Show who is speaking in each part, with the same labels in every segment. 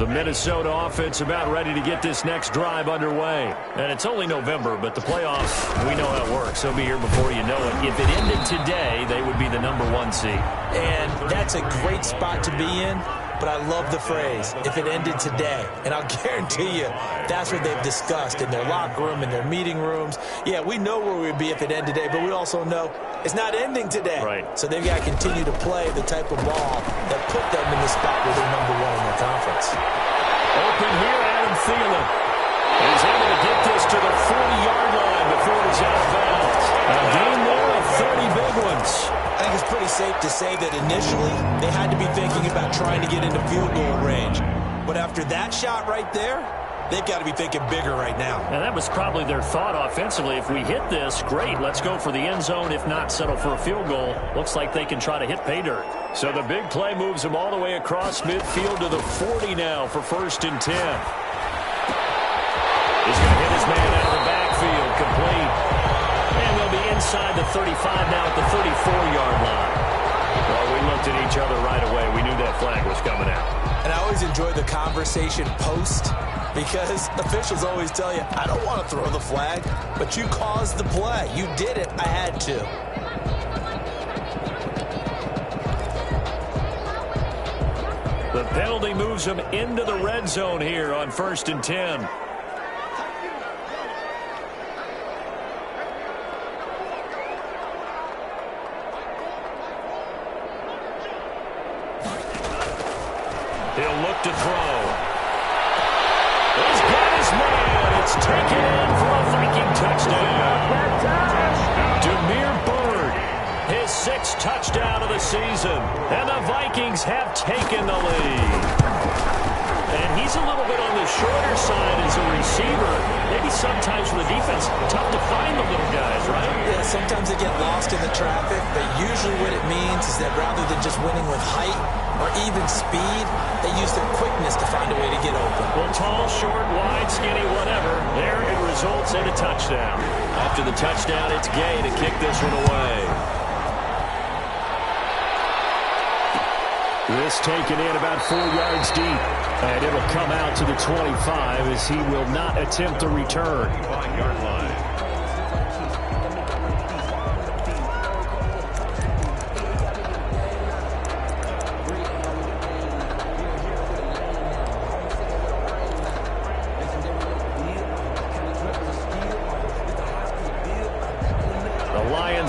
Speaker 1: The Minnesota offense about ready to get this next drive underway. And it's only November, but the playoffs, we know how it works. They'll be here before you know it. If it ended today, they would be the #1 seed.
Speaker 2: And that's a great spot to be in, but I love the phrase, if it ended today. And I'll guarantee you, that's what they've discussed in their locker room, in their meeting rooms. Yeah, we know where we'd be if it ended today, but we also know it's not ending today.
Speaker 1: Right.
Speaker 2: So they've got to continue to play the type of ball that put them in the spot where they're #1 in their conference.
Speaker 1: Open here, Adam Thielen. He's able to get this to the 40-yard line before he's out of bounds. A game there of 30 big ones.
Speaker 2: I think it's pretty safe to say that initially they had to be thinking about trying to get into field goal range. But after that shot right there, they've got to be thinking bigger right now.
Speaker 1: And that was probably their thought offensively. If we hit this, great, let's go for the end zone. If not, settle for a field goal. Looks like they can try to hit pay dirt. So the big play moves them all the way across midfield to the 40 now for 1st and 10. He's going to hit his man out of the backfield, complete. And they'll be inside the 35 now at the 34-yard line. Well, we looked at each other right away. We knew that flag was coming out.
Speaker 2: And I always enjoy the conversation post, because officials always tell you, I don't want to throw the flag, but you caused the play. You did it. I had to.
Speaker 1: The penalty moves them into the red zone here on 1st and 10. He'll look to throw. He's got his man. It's taken in for a Viking touchdown. Demir Bird, his 6th touchdown of the season. And the Vikings have taken the lead. And he's a little bit on the shorter side as a receiver. Maybe sometimes for the defense, tough to find the little guys, right?
Speaker 2: Yeah, sometimes they get lost in the traffic, but usually what it means is that rather than just winning with height or even speed, they use their quickness to find a way to get open.
Speaker 1: Well, tall, short, wide, skinny, whatever. There it results in a touchdown. After the touchdown, it's Gay to kick this one away. This taken in about 4 yards deep. And it'll come out to the 25 as he will not attempt a return. 5-yard line.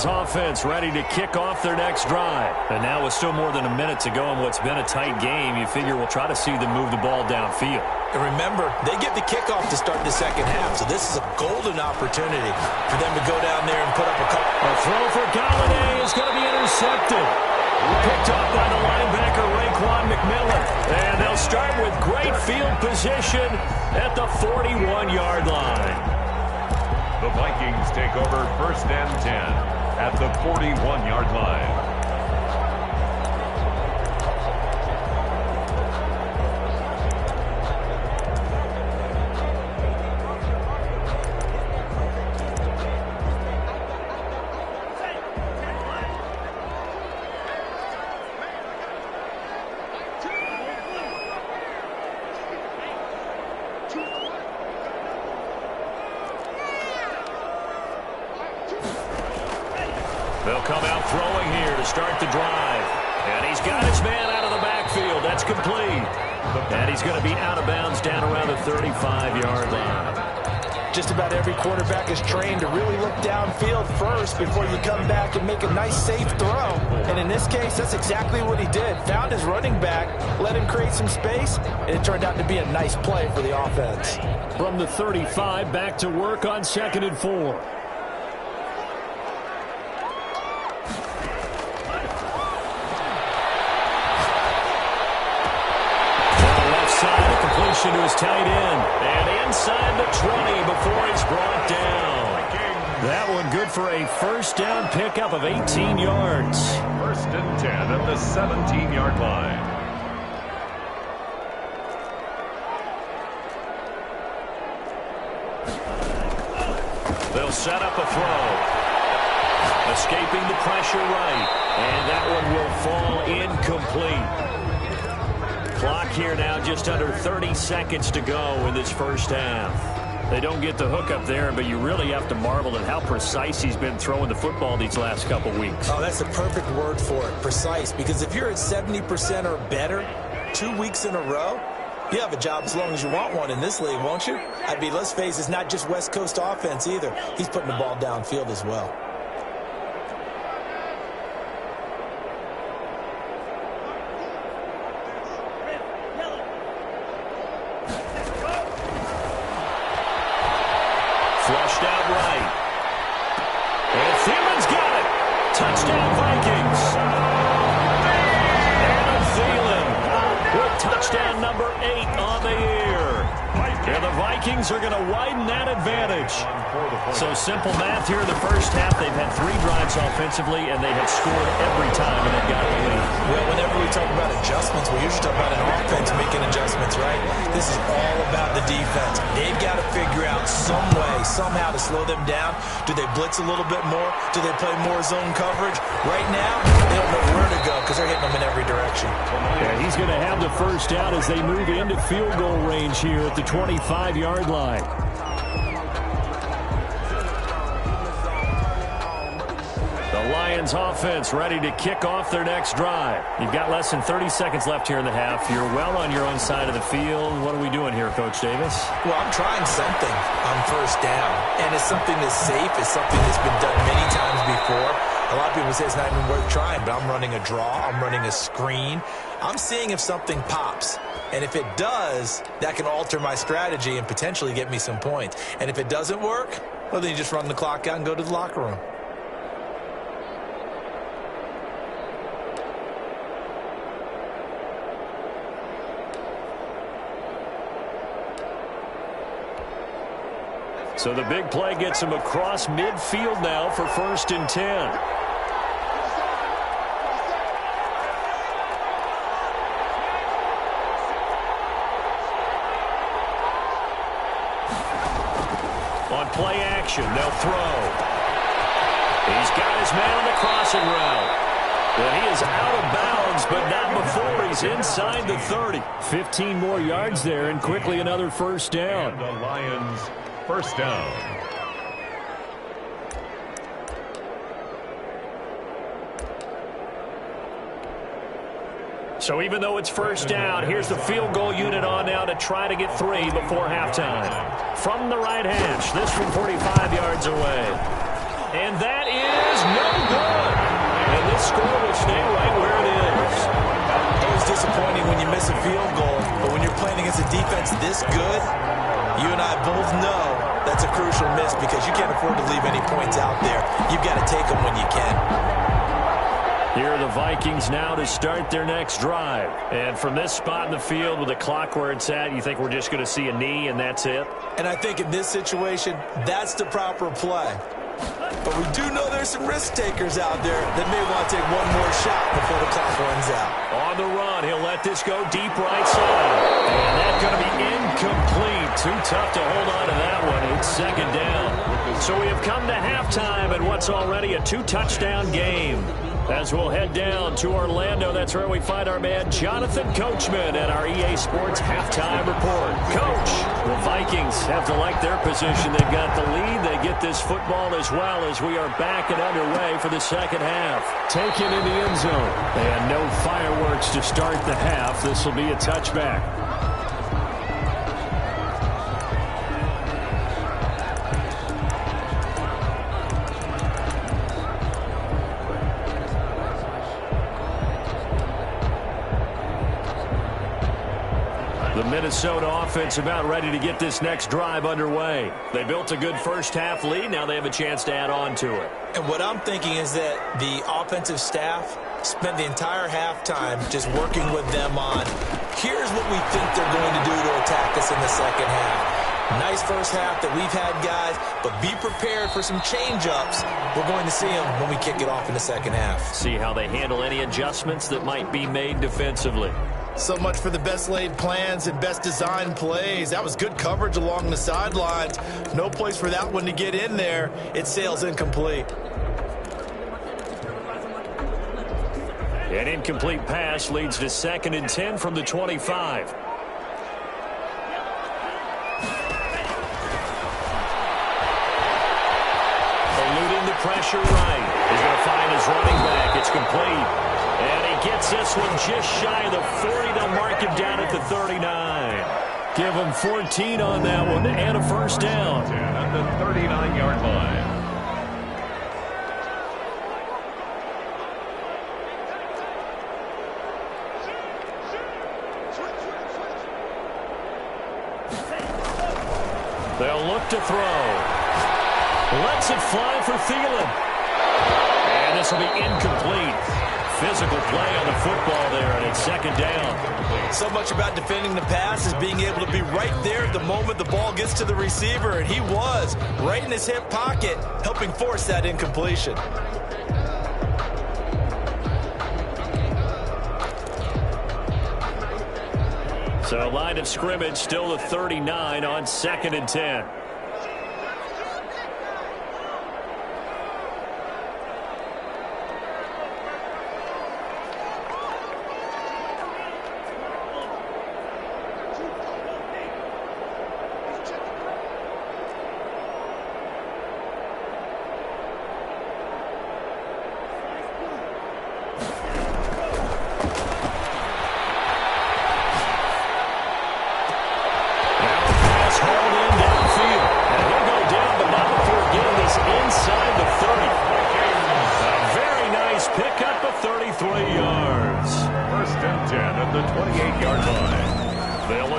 Speaker 1: Offense ready to kick off their next drive. And now with still more than a minute to go in what's been a tight game, you figure we'll try to see them move the ball downfield.
Speaker 2: And remember, they get the kickoff to start the second half, so this is a golden opportunity for them to go down there and put up a couple.
Speaker 1: A throw for Galladay is going to be intercepted. Picked up by the linebacker, Raekwon McMillan. And they'll start with great field position at the 41-yard line.
Speaker 3: The Vikings take over 1st and 10. At the 41-yard line.
Speaker 1: They'll come out throwing here to start the drive. And he's got his man out of the backfield. That's complete. And he's going to be out of bounds down around the 35-yard line.
Speaker 2: Just about every quarterback is trained to really look downfield first before you come back and make a nice, safe throw. And in this case, that's exactly what he did. Found his running back, let him create some space, and it turned out to be a nice play for the offense.
Speaker 1: From the 35, back to work on 2nd and 4. To his tight end. And inside the 20 before he's brought down. That one good for a 1st down pickup of 18 yards.
Speaker 3: 1st and 10 at the 17-yard line.
Speaker 1: They'll set up a throw. Escaping the pressure right. And that one will fall incomplete. Clock here now, just under 30 seconds to go in this first half. They don't get the hook up there, but you really have to marvel at how precise he's been throwing the football these last couple weeks.
Speaker 2: Oh, that's the perfect word for it, precise. Because if you're at 70% or better 2 weeks in a row, you have a job as long as you want one in this league, won't you? Let's face it, it's not just West Coast offense either. He's putting the ball downfield as well.
Speaker 1: Flushed out right. And Thielman's got it. Touchdown, Vikings. And Thielen with touchdown number 8 on the year. And the Vikings are going to widen that advantage. So simple math here in the first half. They've had 3 drives offensively, and they have scored every time when they've got the lead.
Speaker 2: Well, whenever we talk about adjustments, we usually talk about an offense making adjustments, right? This is all about the defense. They've got to figure out some way, somehow to slow them down. Do they blitz a little bit more? Do they play more zone coverage? Right now, they don't know where to go because they're hitting them in every direction.
Speaker 1: And he's going to have the first down as they move into field goal range here at the 25-yard line. The Lions offense ready to kick off their next drive. You've got less than 30 seconds left here in the half. You're well on your own side of the field. What are we doing here, Coach Davis?
Speaker 2: Well, I'm trying something on first down, and it's something that's safe. It's something that's been done many times before. A lot of people say it's not even worth trying, but I'm running a draw. I'm running a screen. I'm seeing if something pops. And if it does, that can alter my strategy and potentially get me some points. And if it doesn't work, well, then you just run the clock out and go to the locker room.
Speaker 1: So the big play gets him across midfield now for 1st and 10. On play action, they'll throw. He's got his man on the crossing route. And he is out of bounds, but not before he's inside the 30. 15 more yards there, and quickly another first down.
Speaker 3: And the Lions, first down.
Speaker 1: So even though it's first down, here's the field goal unit on now to try to get 3 before halftime. From the right hash, this from 45 yards away. And that is no good. And this score will stay right where it is.
Speaker 2: Always disappointing when you miss a field goal, but when you're playing against a defense this good, you and I both know that's a crucial miss because you can't afford to leave any points out there. You've got to take them when you can.
Speaker 1: Here are the Vikings now to start their next drive. And from this spot in the field with the clock where it's at, you think we're just going to see a knee and that's it?
Speaker 2: And I think in this situation, that's the proper play. But we do know there's some risk takers out there that may want to take one more shot before the clock runs out.
Speaker 1: On the run, he'll let this go deep right side. And that's going to be incomplete. Too tough to hold on to that one. It's 2nd down. So we have come to halftime in what's already a 2-touchdown game. As we'll head down to Orlando, that's where we find our man Jonathan Coachman at our EA Sports Halftime Report. Coach, the Vikings have to like their position. They've got the lead. They get this football as well as we are back and underway for the second half. Taken in the end zone. And no fireworks to start the half. This will be a touchback. The Minnesota offense about ready to get this next drive underway. They built a good first half lead. Now they have a chance to add on to it.
Speaker 2: And what I'm thinking is that the offensive staff spent the entire halftime just working with them on, here's what we think they're going to do to attack us in the second half. Nice first half that we've had, guys, but be prepared for some change-ups. We're going to see them when we kick it off in the second half.
Speaker 1: See how they handle any adjustments that might be made defensively.
Speaker 4: So much for the best laid plans and best designed plays. That was good coverage along the sidelines. No place for that one to get in there. It sails incomplete.
Speaker 1: An incomplete pass leads to 2nd and 10 from the 25. Eluding the pressure right. He's going to find his running back. It's complete. And he gets this one just shy of the 40. They'll mark him down at the 39. Give him 14 on that one and a first down.
Speaker 3: At the 39-yard line.
Speaker 1: They'll look to throw. Lets it fly for Thielen. And this will be incomplete. Physical play on the football there, and it's 2nd down.
Speaker 4: So much about defending the pass is being able to be right there at the moment the ball gets to the receiver, and he was right in his hip pocket, helping force that incompletion.
Speaker 1: So line of scrimmage still the 39 on 2nd and 10.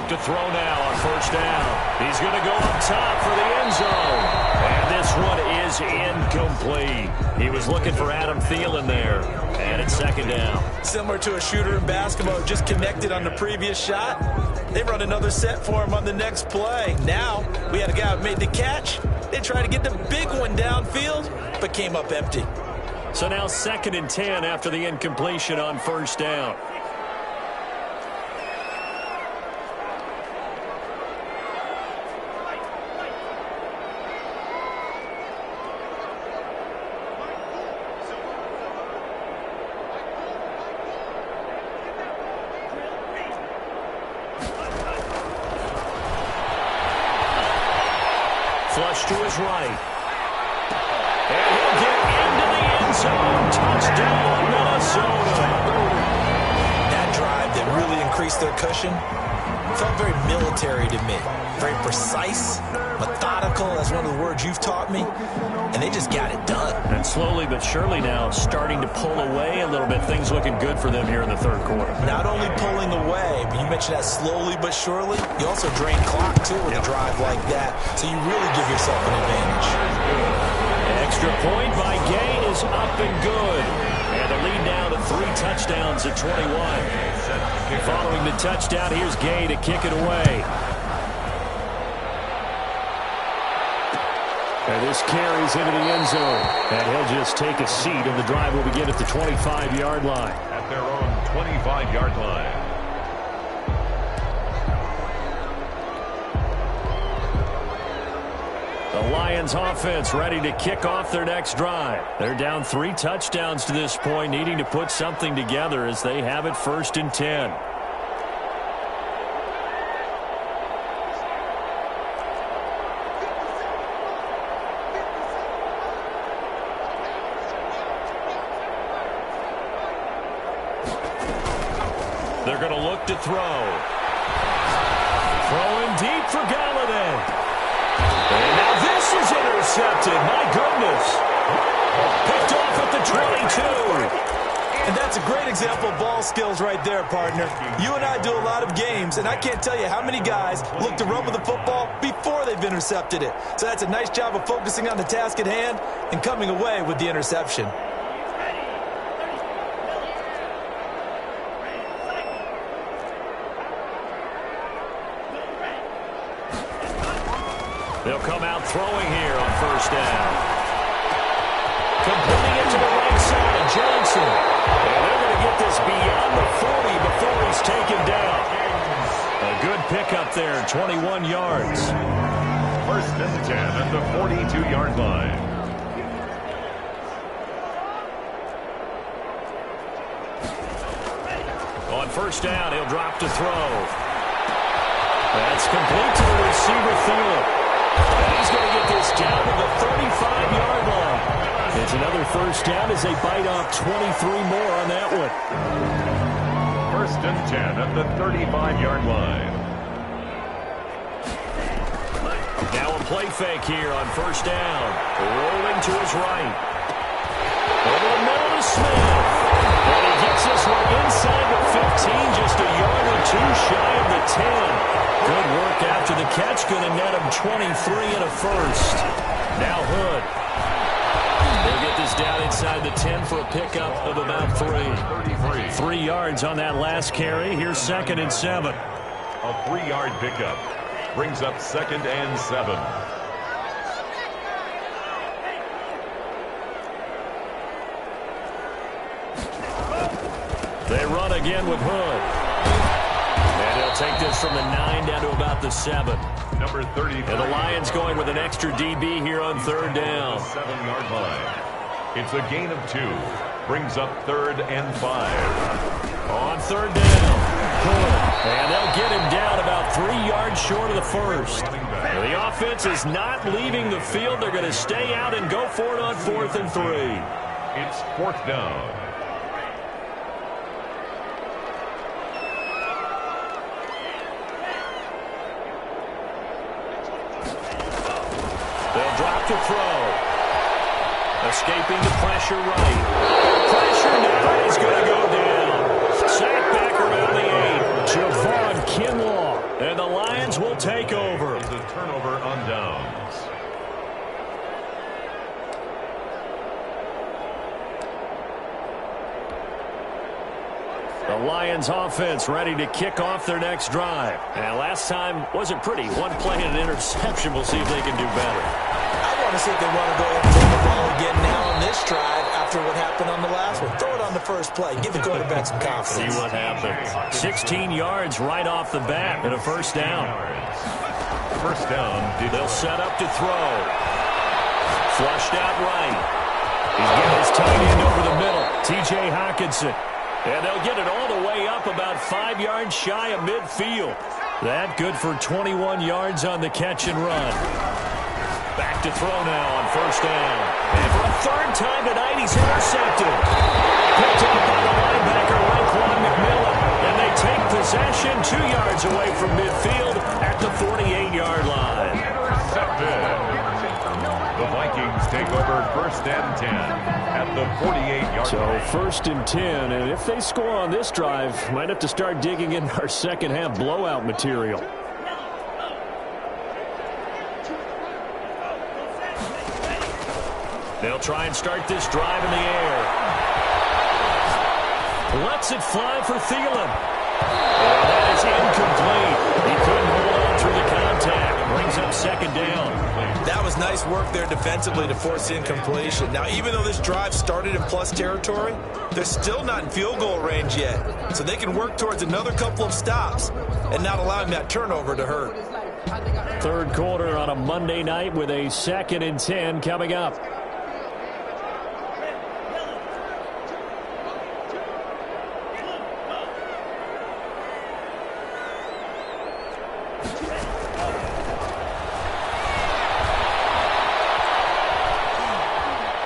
Speaker 1: To throw now on 1st down. He's going to go up top for the end zone. And this one is incomplete. He was looking for Adam Thielen there. And it's 2nd down.
Speaker 4: Similar to a shooter in basketball, just connected on the previous shot. They run another set for him on the next play. Now, we had a guy who made the catch. They tried to get the big one downfield, but came up empty.
Speaker 1: So now 2nd and 10 after the incompletion on 1st down. Flush to his right. And he'll get into the end zone. Touchdown, Minnesota.
Speaker 2: That drive that really increased their cushion felt very military to me. Very precise, methodical. That's one of the words you've taught me. And they just got it done.
Speaker 1: And slowly but surely now starting to pull away a little bit. Things looking good for them here in the 3rd quarter.
Speaker 2: Not only pulling away, but you mentioned that slowly but surely. You also drain clock, too, with a drive like that. So you really give yourself an advantage.
Speaker 1: Extra point by Gay is up and good. And the lead now to 3 touchdowns at 21. Following the touchdown, here's Gay to kick it away. And this carries into the end zone. And he'll just take a seat, and the drive will begin at the 25-yard line.
Speaker 3: At their own 25-yard line.
Speaker 1: The Lions offense ready to kick off their next drive. They're down 3 touchdowns to this point, needing to put something together as they have it 1st and 10. They're going to look to throw. Throwing deep for Galladay. And now this is intercepted. My goodness. Picked off at the 22.
Speaker 4: And that's a great example of ball skills right there, partner. You and I do a lot of games, and I can't tell you how many guys look to run with the football before they've intercepted it. So that's a nice job of focusing on the task at hand and coming away with the interception.
Speaker 1: They'll come out throwing here on 1st down. Completing it to the right side, Johnson. And they're going to get this beyond the 40 before he's taken down. A good pickup there, 21 yards.
Speaker 3: 1st and 10 at the 42-yard line.
Speaker 1: first down, he'll drop to throw. That's complete to the receiver, Thielen. And he's going to get this down to the 35-yard line. It's another first down as they bite off 23 more on that one.
Speaker 3: First and 10 at the 35-yard line.
Speaker 1: Now a play fake here on first down. Rolling to his right. Over the middle to Smith. And he gets this one inside the 15, just a yard or two shy of the 10. Good work after the catch. Going to net him 23 and a first. Now Hood. They'll get this down inside the 10 for a pickup of about 3. 3 yards on that last carry. Here's 2nd and 7.
Speaker 3: A 3-yard pickup brings up 2nd and 7.
Speaker 1: They run again with Hood. And he'll take this from the 9 down to about the 7.
Speaker 3: Number 30.
Speaker 1: And the Lions going with an extra DB here on 3rd down.
Speaker 3: 7-yard line. It's a gain of 2. Brings up 3rd and 5.
Speaker 1: On 3rd down. Hood. And they'll get him down about 3 yards short of the first. The offense is not leaving the field. They're going to stay out and go for it on 4th and 3.
Speaker 3: It's 4th down.
Speaker 1: They'll drop to throw. Escaping the pressure right. Pressure now is going to go down. Sack back around the 8. Javon Kinlaw. And the Lions will take over.
Speaker 3: It's a turnover on downs.
Speaker 1: The Lions offense ready to kick off their next drive. And last time wasn't pretty. One play and an interception. We'll see if they can do better.
Speaker 2: I want to see if they want to go ahead and take the ball again now on this drive after what happened on the last one. Throw it on the first play. Give the quarterback some confidence.
Speaker 1: See what happens. 16 yards right off the bat and a first down.
Speaker 3: First down.
Speaker 1: They'll set up to throw. Flushed out right. He's getting his tight end over the middle. T.J. Hockenson. And they'll get it all the way up about 5 yards shy of midfield. That good for 21 yards on the catch and run. Back to throw now on first down. And for a 3rd time tonight, he's intercepted. Picked up by the linebacker, Raekwon McMillan. And they take possession 2 yards away from midfield at the 48-yard line.
Speaker 3: Intercepted. The Vikings take over 1st and 10 at the 48-yard
Speaker 1: So
Speaker 3: line.
Speaker 1: 1st and 10, and if they score on this drive, might have to start digging in our second half blowout material. They'll try and start this drive in the air. Lets it fly for Thielen. And that is incomplete. He couldn't hold on through the contact. Brings up 2nd down.
Speaker 2: That was nice work there defensively to force incompletion. Now, even though this drive started in plus territory, they're still not in field goal range yet. So they can work towards another couple of stops and not allowing that turnover to hurt.
Speaker 1: 3rd quarter on a Monday night with a 2nd and 10 coming up.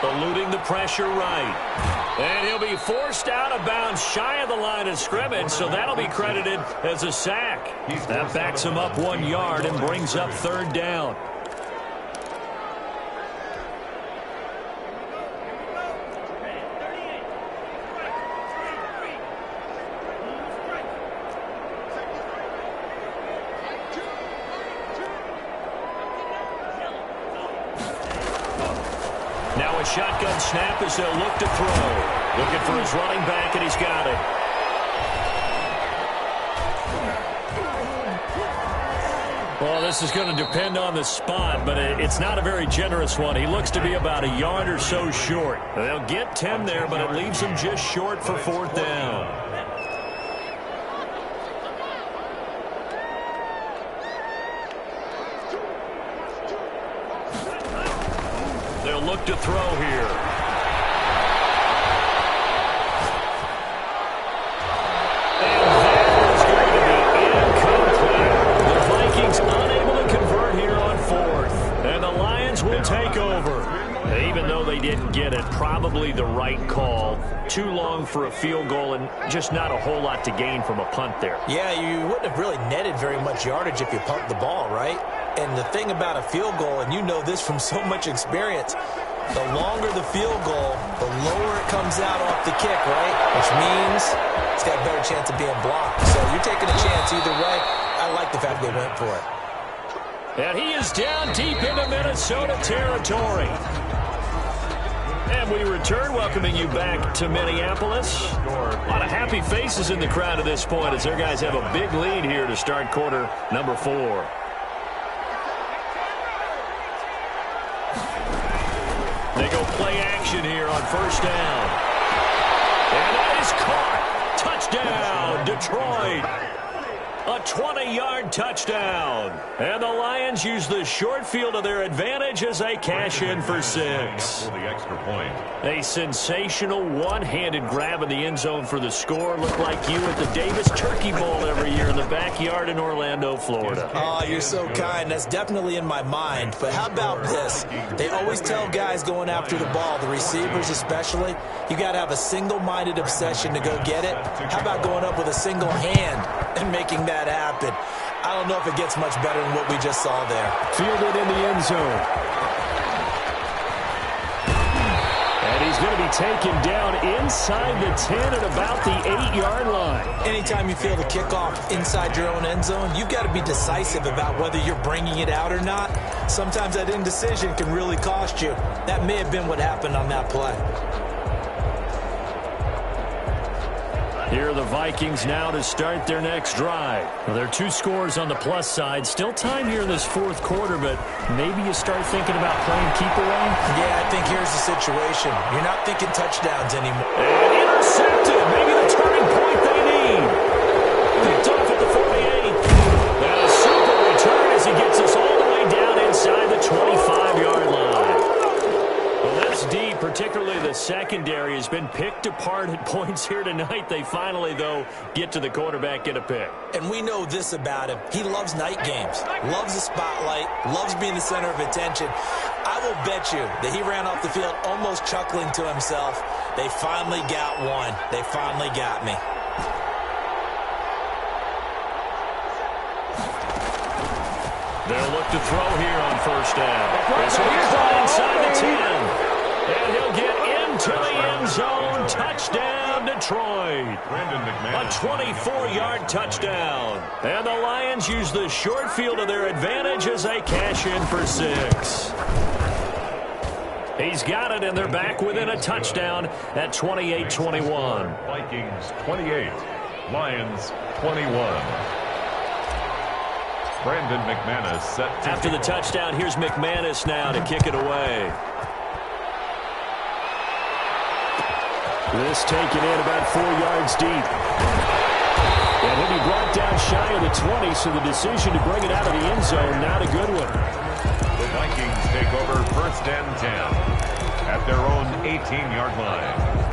Speaker 1: Eluding the pressure right. And he'll be forced out of bounds shy of the line of scrimmage, so that'll be credited as a sack. That backs him up 1 yard and brings up 3rd down. Now a shotgun snap as they'll look to throw. Looking for his running back, and he's got it. Well, this is going to depend on the spot, but it's not a very generous one. He looks to be about a yard or so short. They'll get 10 there, but it leaves him just short for 4th down. They'll look to throw here. And take over. Even though they didn't get it, probably the right call. Too long for a field goal and just not a whole lot to gain from a punt there.
Speaker 2: Yeah, you wouldn't have really netted very much yardage if you pumped the ball, right? And the thing about a field goal, and you know this from so much experience, the longer the field goal, the lower it comes out off the kick, right? Which means it's got a better chance of being blocked. So you're taking a chance either way. I like the fact they went for it.
Speaker 1: And he is down deep into Minnesota territory. And we return, welcoming you back to Minneapolis. A lot of happy faces in the crowd at this point as their guys have a big lead here to start quarter number 4. They go play action here on first down. And that is caught. Touchdown, Detroit. A 20-yard touchdown. And the Lions use the short field to their advantage as they cash in for 6.
Speaker 3: For the extra point.
Speaker 1: A sensational one-handed grab in the end zone for the score. Looked like you at the Davis Turkey Bowl every year in the backyard in Orlando, Florida.
Speaker 2: Oh, you're so kind. That's definitely in my mind. But how about this? They always tell guys going after the ball, the receivers especially, you got to have a single-minded obsession to go get it. How about going up with a single hand and making that happen? I don't know if it gets much better than what we just saw there.
Speaker 1: Fielded in the end zone. And he's going to be taken down inside the 10 at about the 8-yard line.
Speaker 2: Anytime you feel the kickoff inside your own end zone, you've got to be decisive about whether you're bringing it out or not. Sometimes that indecision can really cost you. That may have been what happened on that play.
Speaker 1: Here are the Vikings now to start their next drive. Well, there are 2 scores on the plus side. Still time here in this 4th quarter, but maybe you start thinking about playing keep away?
Speaker 2: Yeah, I think here's the situation. You're not thinking touchdowns anymore.
Speaker 1: And intercepted. Maybe the turning point they need. Picked off at the 48. And a super return as he gets us all the way down inside the 25-yard line. Well, this D, particularly the secondary, has been picked apart at points here tonight. They finally, though, get to the quarterback, get a pick.
Speaker 2: And we know this about him. He loves night games, loves the spotlight, loves being the center of attention. I will bet you that he ran off the field almost chuckling to himself. They finally got one. They finally got me.
Speaker 1: They'll look to throw here on first down. It's inside the 10. And he'll get into the end zone. Touchdown, Detroit. A 24-yard touchdown. And the Lions use the short field to their advantage as they cash in for 6. He's got it, and they're back within a touchdown at 28-21.
Speaker 3: Vikings 28, Lions 21. Brandon McManus set to
Speaker 1: After the touchdown, here's McManus now to kick it away. This taken in about 4 yards deep. And he'll be brought down shy of the 20, so the decision to bring it out of the end zone, not a good one.
Speaker 3: The Vikings take over first and 10 at their own 18-yard line.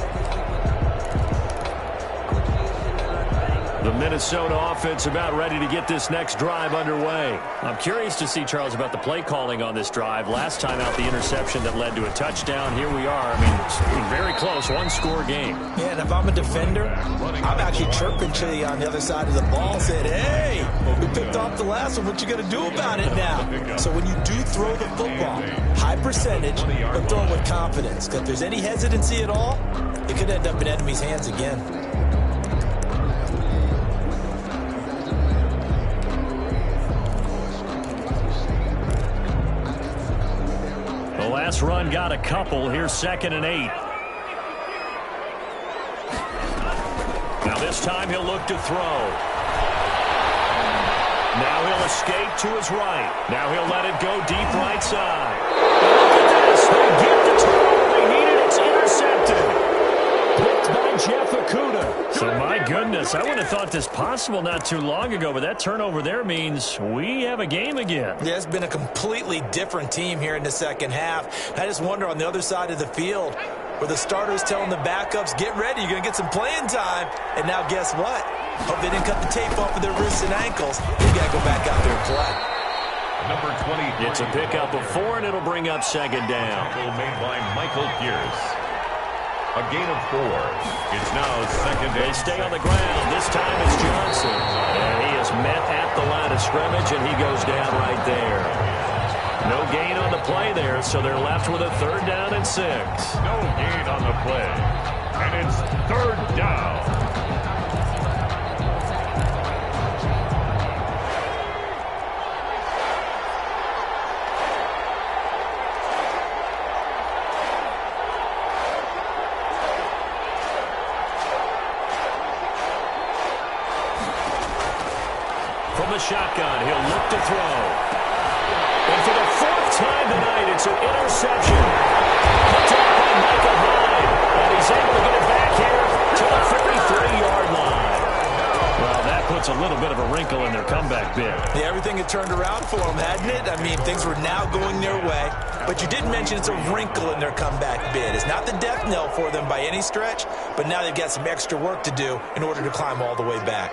Speaker 1: The Minnesota offense about ready to get this next drive underway. I'm curious to see, Charles, about the play calling on this drive. Last time out, the interception that led to a touchdown. Here we are. I mean, it's very close, one-score game.
Speaker 2: Yeah, and if I'm a defender, I'm actually chirping to you on the other side of the ball, saying, hey, we picked off the last one. What you going to do about it now? So when you do throw the football, high percentage, but throw it with confidence. Because if there's any hesitancy at all, it could end up in enemy's hands again.
Speaker 1: The last run got a couple. Here's 2nd and 8. Now this time he'll look to throw. Now he'll escape to his right. Now he'll let it go deep right side. And look at this. They get the turnover they needed. It's intercepted. Picked by Jeff Okudah. So my goodness, I would have thought this possible not too long ago, but that turnover there means we have a game again.
Speaker 2: Yeah, it's been a completely different team here in the second half. I just wonder on the other side of the field where the starters telling the backups, get ready, you're going to get some playing time. And now guess what? Hope they didn't cut the tape off of their wrists and ankles. They got to go back out there and play.
Speaker 3: Number 23.
Speaker 1: It's a pickup of 4, and it'll bring up second down.
Speaker 3: Made by Michael Pierce. A gain of 4. It's now second down.
Speaker 1: They stay on the ground. This time it's Johnson. And he is met at the line of scrimmage, and he goes down right there. No gain on the play there, so they're left with a 3rd down and 6.
Speaker 3: No gain on the play. And it's 3rd down.
Speaker 1: From the shotgun, he'll look to throw. And for the 4th time tonight, it's an interception. Picked up by Michael Hyde. And he's able to get it back here to the 43-yard line. Well, that puts a little bit of a wrinkle in their comeback bid.
Speaker 4: Yeah, everything had turned around for them, hadn't it? I mean, things were now going their way. But you did mention it's a wrinkle in their comeback bid. It's not the death knell for them by any stretch, but now they've got some extra work to do in order to climb all the way back.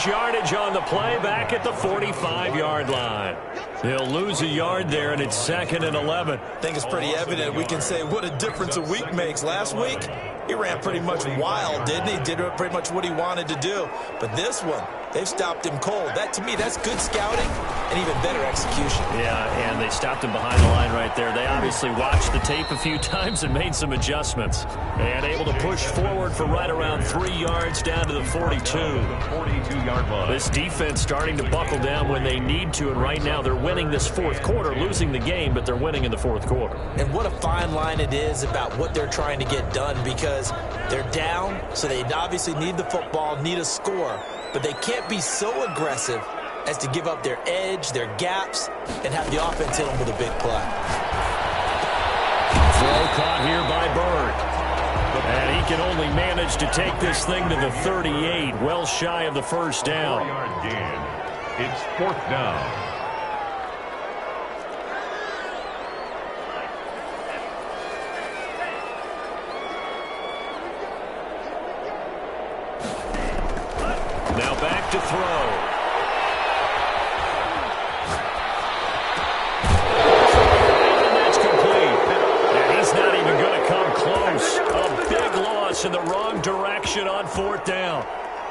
Speaker 1: Yardage on the play back at the 45-yard line. He'll lose a yard there, and it's 2nd and 11.
Speaker 4: I think it's pretty evident. We can say what a difference a week makes. Last week, he ran pretty much wild, didn't he? Did pretty much what he wanted to do. But this one, they've stopped him cold. That, to me, that's good scouting and even better execution.
Speaker 1: Yeah, and they stopped him behind the line right there. They obviously watched the tape a few times and made some adjustments. And able to push forward for right around 3 yards down to the 42.
Speaker 3: 42-yard line.
Speaker 1: This defense starting to buckle down when they need to, and right now they're winning this 4th quarter, losing the game, but they're winning in the 4th quarter.
Speaker 4: And what a fine line it is about what they're trying to get done, because they're down, so they obviously need the football, need a score, but they can't be so aggressive as to give up their edge, their gaps, and have the offense hit them with a big play.
Speaker 1: Throw caught here by Bird. And he can only manage to take this thing to the 38, well shy of the 1st down.
Speaker 3: 4-yard gain. It's 4th down.
Speaker 1: Now back to throw. And that's complete. And he's not even going to come close. A big loss in the wrong direction on 4th down.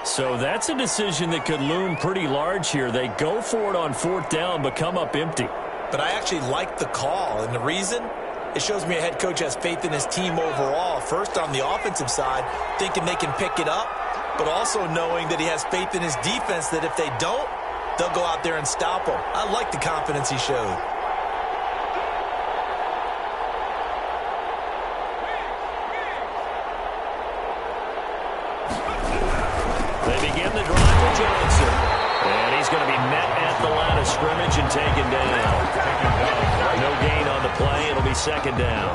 Speaker 1: So that's a decision that could loom pretty large here. They go for it on 4th down, but come up empty.
Speaker 4: But I actually like the call, and the reason? It shows me a head coach has faith in his team overall. First, on the offensive side, thinking they can pick it up, but also knowing that he has faith in his defense that if they don't, they'll go out there and stop them. I like the confidence he showed.
Speaker 1: They begin the drive with Johnson. And he's going to be met at the line of scrimmage and taken down. No gain on the play. It'll be 2nd down.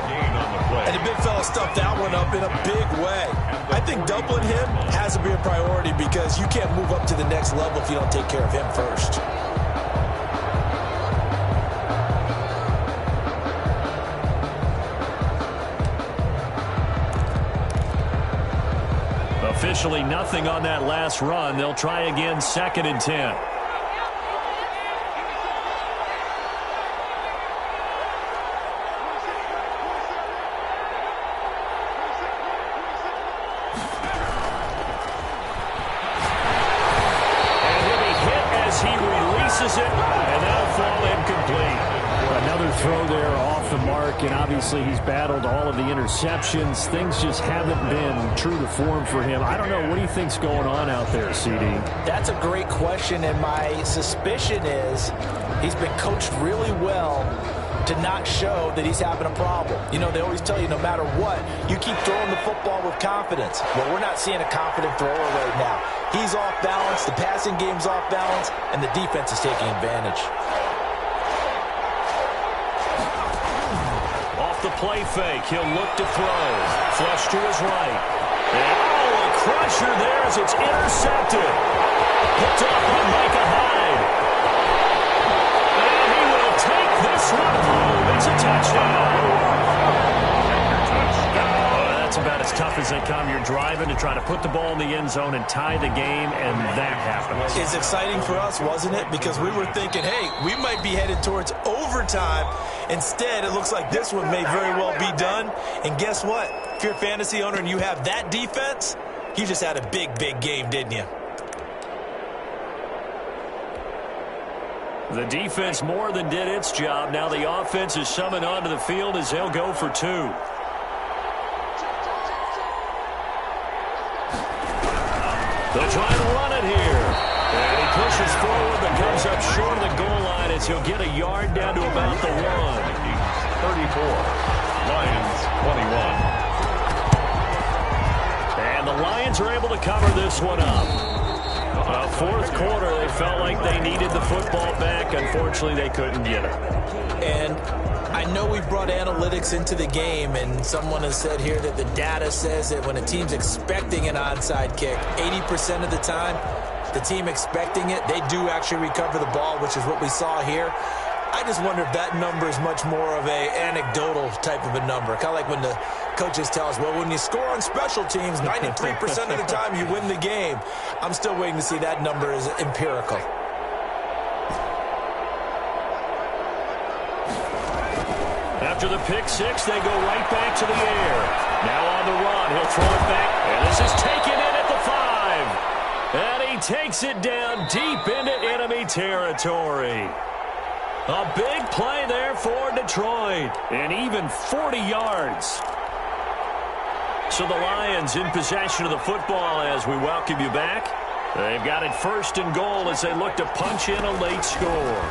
Speaker 4: And the big fella stuffed that one up in a big way. I think doubling him has to be a priority because you can't move up to the next level if you don't take care of him first.
Speaker 1: Officially nothing on that last run. They'll try again, 2nd and 10. And he'll be hit as he releases it, and that'll fall incomplete. Another throw there off the mark, and obviously he's battled all of the interceptions. Things just haven't been true to form for him. I don't know. What do you think's going on out there, CD?
Speaker 4: That's a great question, and my suspicion is he's been coached really well to not show that he's having a problem. You know, they always tell you no matter what, you keep throwing the football with confidence. Well, we're not seeing a confident thrower right now. He's off balance, the passing game's off balance, and the defense is taking advantage.
Speaker 1: Off the play fake, he'll look to throw. Flush to his right. And a crusher there as it's intercepted. Picked off by Micah Hyde. And he will take this one home. It's a touchdown. tough as they come. You're driving to try to put the ball in the end zone and tie the game, and that happens.
Speaker 2: It's exciting for us, wasn't it? Because we were thinking, hey, we might be headed towards overtime. Instead, it looks like this one may very well be done. And guess what? If you're a fantasy owner and you have that defense, you just had a big, big game, didn't you?
Speaker 1: The defense more than did its job. Now the offense is summoned onto the field as they'll go for 2. They'll try to run it here. And he pushes forward but comes up short of the goal line as he'll get a yard down to about the 1.
Speaker 3: 34. Lions 21.
Speaker 1: And the Lions are able to cover this one up. Fourth quarter, they felt like they needed the football back. Unfortunately, they couldn't get it.
Speaker 2: And I know we brought analytics into the game, and someone has said here that the data says that when a team's expecting an onside kick, 80% of the time, the team expecting it, they do actually recover the ball, which is what we saw here. I just wonder if that number is much more of a anecdotal type of a number. Kind of like when the coaches tell us, well, when you score on special teams, 93% of the time you win the game. I'm still waiting to see that number is empirical.
Speaker 1: After the pick six, they go right back to the air. Now on the run, he'll throw it back, and this is taken in at the 5. And he takes it down deep into enemy territory. A big play there for Detroit, and even 40 yards. So the Lions in possession of the football as we welcome you back. They've got it 1st and goal as they look to punch in a late score.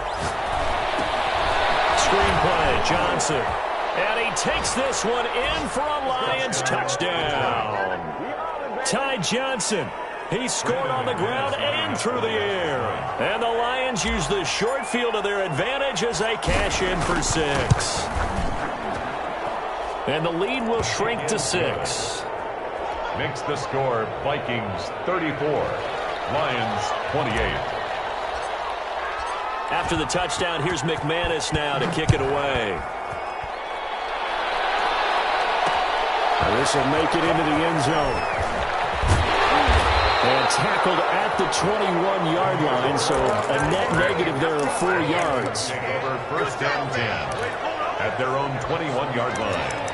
Speaker 1: Screenplay, Johnson. And he takes this one in for a Lions touchdown. Ty Johnson. He scored on the ground and through the air. And the Lions use the short field to their advantage as they cash in for 6. And the lead will shrink to 6.
Speaker 3: Makes the score Vikings 34, Lions 28.
Speaker 1: After the touchdown, here's McManus now to kick it away. And this will make it into the end zone. And tackled at the 21-yard line, so a net negative there of 4 yards.
Speaker 3: Over 1st and 10 at their own 21-yard line.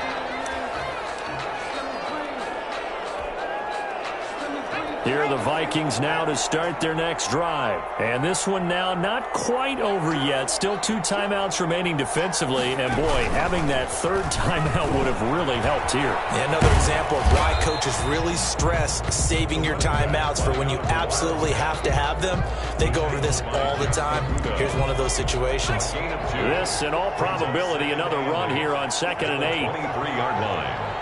Speaker 1: Here are the Vikings now to start their next drive. And this one now not quite over yet. Still 2 timeouts remaining defensively. And, boy, having that 3rd timeout would have really helped here.
Speaker 2: Yeah, another example of why coaches really stress saving your timeouts for when you absolutely have to have them. They go over this all the time. Here's one of those situations.
Speaker 1: This, in all probability, another run here on 2nd and 8.
Speaker 3: 23-yard line.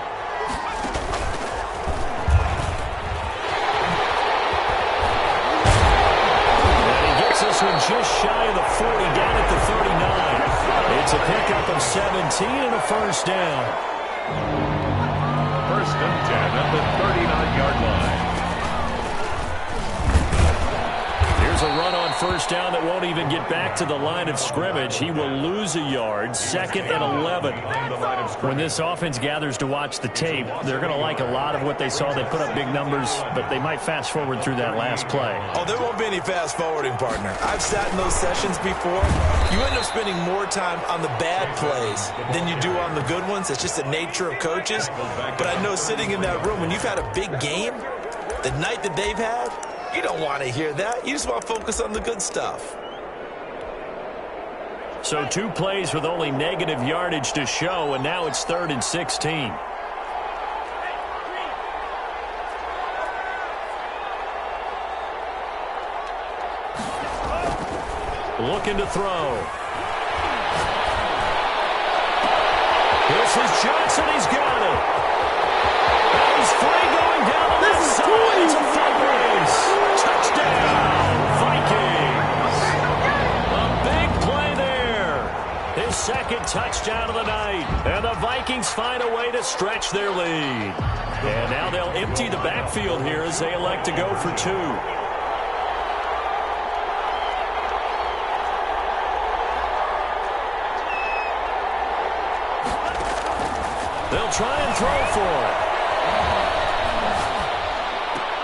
Speaker 1: This one just shy of the 40, down at the 39. It's a pickup of 17 and a 1st down.
Speaker 3: 1st and 10 at the 39-yard line.
Speaker 1: Here's a run on 1st down that won't even get back to the line of scrimmage. He will lose a yard. 2nd and 11. When this offense gathers to watch the tape, they're going to like a lot of what they saw. They put up big numbers, but they might fast forward through that last play.
Speaker 2: Oh, there won't be any fast forwarding, partner. I've sat in those sessions before. You end up spending more time on the bad plays than you do on the good ones. It's just the nature of coaches. But I know sitting in that room, when you've had a big game, the night that they've had, you don't want to hear that. You just want to focus on the good stuff.
Speaker 1: So 2 plays with only negative yardage to show, and now it's 3rd and 16. Looking to throw. This is Johnson. He's got it. And he's free going down the left side. It's a foot race. Touchdown, Vikings. A big play there. His 2nd touchdown of the night. And the Vikings find a way to stretch their lead. And now they'll empty the backfield here as they elect to go for 2. They'll try and throw for it.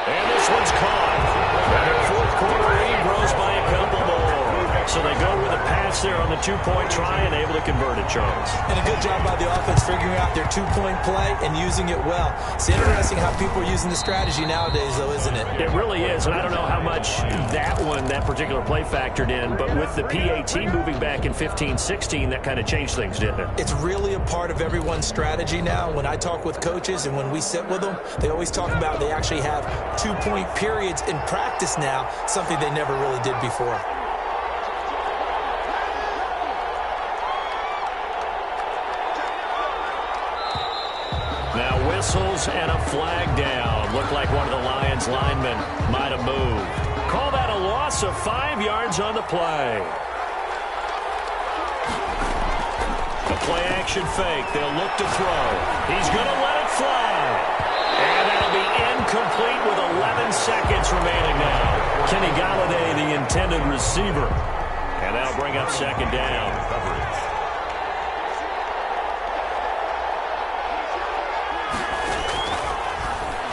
Speaker 1: And this one's caught. Their fourth quarter lead grows by a couple more. So they go with a pass there on the two-point try and able to convert it, Charles.
Speaker 4: And a good job by the offense figuring out their two-point play and using it well. It's interesting how people are using the strategy nowadays, though, isn't it?
Speaker 1: It really is, and I don't know how much that particular play factored in, but with the PAT moving back in 15-16, that kind of changed things, didn't it?
Speaker 4: It's really a part of everyone's strategy now. When I talk with coaches and when we sit with them, they always talk about they actually have two-point periods in practice now, something they never really did before.
Speaker 1: Now whistles and a flag down. Looked like one of the Lions linemen might have moved. Call that a loss of 5 yards on the play. The play-action fake. They'll look to throw. He's going to let it fly. And that'll be incomplete with 11 seconds remaining now. Kenny Galladay, the intended receiver. And that'll bring up second down.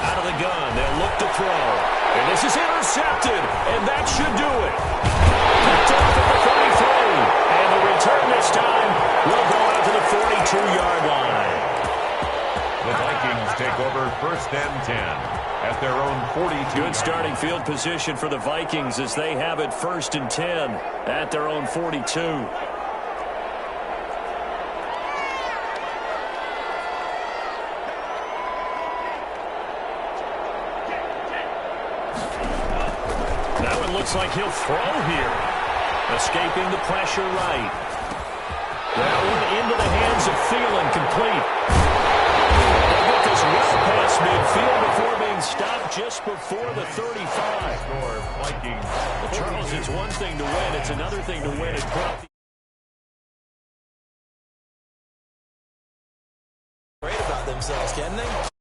Speaker 1: Out of the gun, they'll look to throw. And this is intercepted, and that should do it. Picked off at the 33. And the return this time will go out to the 42-yard line.
Speaker 3: The Vikings take over first and 10 at their own 42.
Speaker 1: Good starting field position for the Vikings as they have it first and 10 at their own 42. Looks like he'll throw here. Escaping the pressure right. That one into the hands of Thielen, complete. They'll get this well past midfield before being stopped just before the 35. Well, Charles, it's one thing to win. It's another thing to win and put
Speaker 4: Great about themselves, can they?